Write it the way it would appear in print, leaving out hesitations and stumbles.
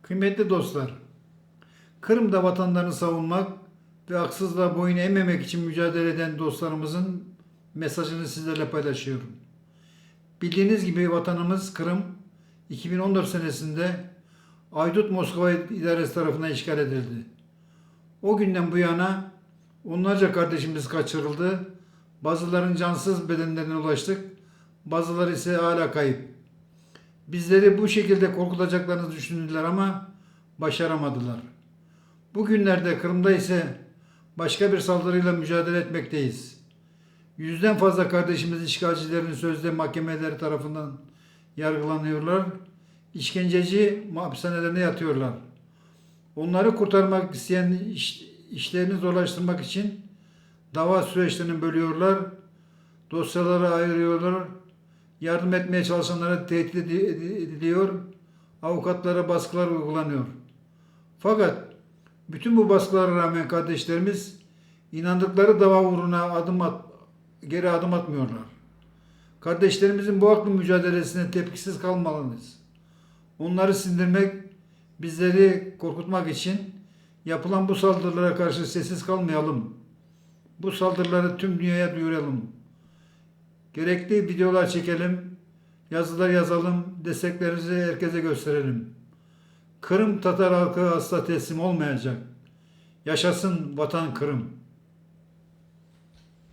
Kıymetli dostlar, Kırım'da vatanlarını savunmak ve haksızlığa boyun eğmemek için mücadele eden dostlarımızın mesajını sizlerle paylaşıyorum. Bildiğiniz gibi vatanımız Kırım 2014 senesinde Aydut Moskova idaresi tarafından işgal edildi. O günden bu yana onlarca kardeşimiz kaçırıldı. Bazılarının cansız bedenlerine ulaştık. Bazıları ise hala kayıp. Bizleri bu şekilde korkutacaklarını düşündüler ama başaramadılar. Bugünlerde Kırım'da ise başka bir saldırıyla mücadele etmekteyiz. Yüzden fazla kardeşimiz işgalcilerin sözde mahkemeleri tarafından yargılanıyorlar. İşkenceci hapishanelerine yatıyorlar. Onları kurtarmak isteyen işlerini zorlaştırmak için dava süreçlerini bölüyorlar. Dosyaları ayırıyorlar. Yardım etmeye çalışanlara tehdit ediliyor. Avukatlara baskılar uygulanıyor. Fakat bütün bu baskılara rağmen kardeşlerimiz inandıkları dava uğruna geri adım atmıyorlar. Kardeşlerimizin bu haklı mücadelesine tepkisiz kalmalıyız. Onları sindirmek, bizleri korkutmak için yapılan bu saldırılara karşı sessiz kalmayalım. Bu saldırıları tüm dünyaya duyuralım. Gerekli videolar çekelim, yazılar yazalım, desteklerimizi herkese gösterelim. Kırım Tatar halkı asla teslim olmayacak. Yaşasın vatan Kırım.